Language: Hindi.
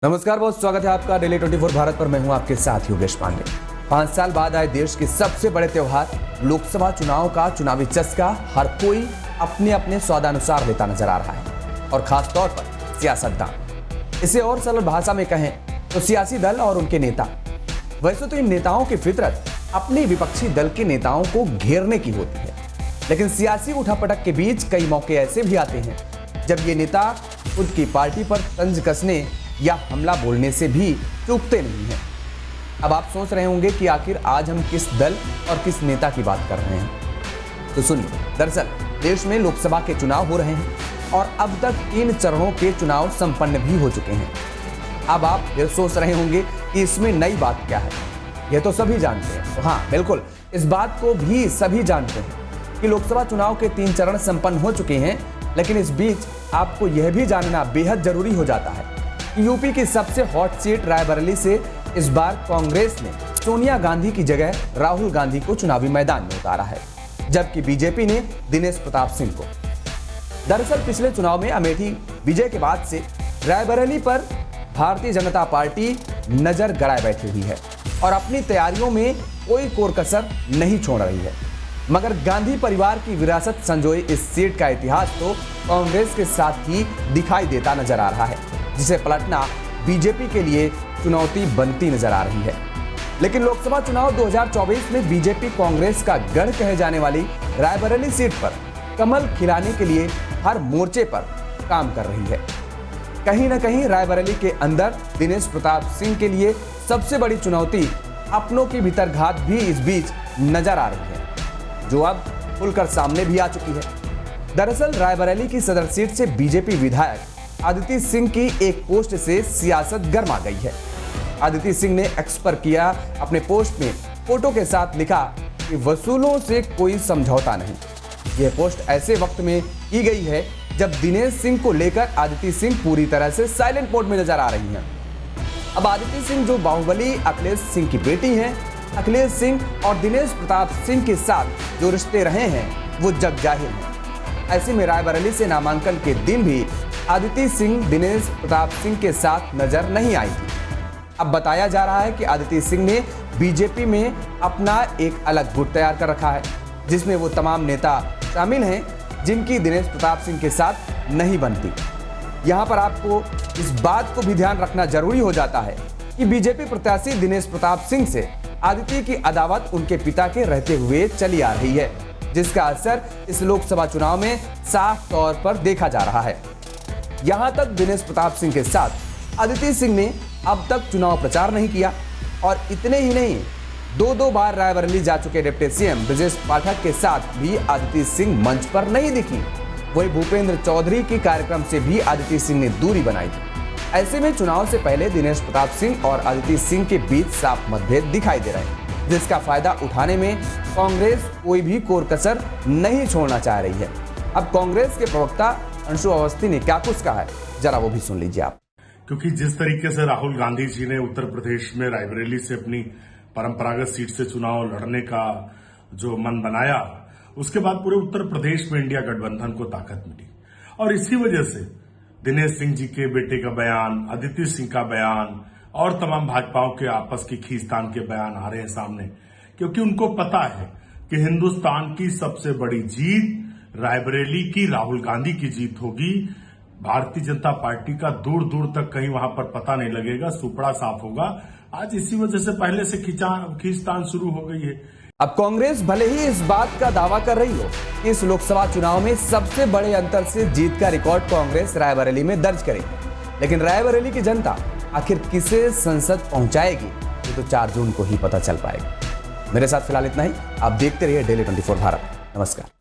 नमस्कार, बहुत स्वागत है आपका डेली 24 भारत पर। मैं हूं आपके साथ योगेश पांडे। 5 साल बाद आए देश के सबसे बड़े त्योहार लोकसभा चुनाव का चुनावी चस्का हर कोई अपने अपने स्वादानुसार लेता नजर आ रहा है, और खास तौर पर सियासतदान। इसे और सरल भाषा में कहें तो सियासी दल और उनके नेता। वैसे तो इन नेताओं की फितरत अपने विपक्षी दल के नेताओं को घेरने की होती है, लेकिन सियासी उठापटक के बीच कई मौके ऐसे भी आते हैं जब ये नेता खुद की पार्टी पर तंज कसने या हमला बोलने से भी चूकते नहीं हैं। अब आप सोच रहे होंगे कि आखिर आज हम किस दल और किस नेता की बात कर रहे हैं, तो सुनिए। दरअसल देश में लोकसभा के चुनाव हो रहे हैं और अब तक 3 चरणों के चुनाव संपन्न भी हो चुके हैं। अब आप फिर सोच रहे होंगे कि इसमें नई बात क्या है। यह तो सभी जानते हैं। तो हाँ, बिल्कुल, इस बात को भी सभी जानते हैं कि लोकसभा चुनाव के 3 चरण संपन्न हो चुके हैं, लेकिन इस बीच आपको यह भी जानना बेहद जरूरी हो जाता है कि यूपी की सबसे हॉट सीट रायबरेली से इस बार कांग्रेस ने सोनिया गांधी की जगह राहुल गांधी को चुनावी मैदान में उतारा है, जबकि बीजेपी ने दिनेश प्रताप सिंह को। दरअसल पिछले चुनाव में अमेठी विजय के बाद से रायबरेली पर भारतीय जनता पार्टी नजर गड़ाए बैठी हुई है और अपनी तैयारियों में कोई कोर कसर नहीं छोड़ रही है। मगर गांधी परिवार की विरासत संजोए इस सीट का इतिहास तो कांग्रेस के साथ ही दिखाई देता नजर आ रहा है, जिसे पलटना बीजेपी के लिए चुनौती बनती नजर आ रही है। लेकिन लोकसभा चुनाव 2024 में बीजेपी कांग्रेस का गढ़ कहे जाने वाली रायबरेली सीट पर कमल खिलाने के लिए हर मोर्चे पर काम कर रही है। कहीं न कहीं रायबरेली के अंदर दिनेश प्रताप सिंह के लिए सबसे बड़ी चुनौती अपनों की भीतरघात भी इस बीच नजर आ रही है, जो अब खुलकर सामने भी आ चुकी है। दरअसल रायबरेली की सदर सीट से बीजेपी विधायक आदिति सिंह की एक पोस्ट से सियासत गर्मा गई है। आदिति सिंह ने एक्स पर किया अपने पोस्ट में फोटो के साथ लिखा कि वसूलों से कोई समझौता नहीं। यह पोस्ट ऐसे वक्त में की गई है जब दिनेश सिंह को लेकर आदिति सिंह पूरी तरह से साइलेंट मोड में नजर आ रही हैं। अब आदिति सिंह जो बाहुबली अखिलेश सिंह की बेटी हैं, अखिलेश सिंह और दिनेश प्रताप सिंह के साथ जो रिश्ते रहे हैं वो जग जाहिर है। ऐसे में रायबरेली से नामांकन के दिन भी आदिति सिंह दिनेश प्रताप सिंह के साथ नजर नहीं आई थी। अब बताया जा रहा है कि आदिति सिंह ने बीजेपी में अपना एक अलग गुट तैयार कर रखा है, जिसमें वो तमाम नेता शामिल हैं जिनकी दिनेश प्रताप सिंह के साथ नहीं बनती। यहाँ पर आपको इस बात को भी ध्यान रखना जरूरी हो जाता है कि बीजेपी प्रत्याशी दिनेश प्रताप सिंह से आदिति की अदावत उनके पिता के रहते हुए चली आ रही है, जिसका असर इस लोकसभा चुनाव में साफ तौर पर देखा जा रहा है। यहां तक दिनेश प्रताप सिंह के साथ आदिति सिंह ने अब तक चुनाव प्रचार नहीं किया, और इतने ही नहीं, 2 बार रायबरेली जा चुके डिप्टी सीएम ब्रजेश पाठक के साथ भी आदिति सिंह मंच पर नहीं दिखी। वही भूपेंद्र चौधरी के कार्यक्रम से भी आदिति सिंह ने दूरी बनाई थी। ऐसे में चुनाव से पहले दिनेश प्रताप सिंह और आदिति सिंह के बीच साफ मतभेद दिखाई दे रहे हैं, जिसका फायदा उठाने में कांग्रेस कोई भी कोर कसर नहीं छोड़ना चाह रही है। अब कांग्रेस के प्रवक्ता अंशु अवस्थी ने क्या कुछ कहा है, जरा वो भी सुन लीजिए आप। क्योंकि जिस तरीके से राहुल गांधी जी ने उत्तर प्रदेश में रायबरेली से अपनी परंपरागत सीट से चुनाव लड़ने का जो मन बनाया, उसके बाद पूरे उत्तर प्रदेश में इंडिया गठबंधन को ताकत मिली। और इसी वजह से दिनेश सिंह जी के बेटे का बयान, आदिति सिंह का बयान और तमाम भाजपाओं के आपस की खींचतान के बयान आ रहे हैं सामने, क्योंकि उनको पता है कि हिंदुस्तान की सबसे बड़ी जीत रायबरेली की राहुल गांधी की जीत होगी। भारतीय जनता पार्टी का दूर दूर तक कहीं वहां पर पता नहीं लगेगा, सुपड़ा साफ होगा। आज इसी वजह से पहले से खींचतान शुरू हो गई है। अब कांग्रेस भले ही इस बात का दावा कर रही हो कि इस लोकसभा चुनाव में सबसे बड़े अंतर से जीत का रिकॉर्ड कांग्रेस रायबरेली में दर्ज करेगी, लेकिन रायबरेली की जनता आखिर किसे संसद पहुंचाएगी, ये तो 4 जून को ही पता चल पाएगा। मेरे साथ फिलहाल इतना ही। आप देखते रहिए डेली 24 भारत। नमस्कार।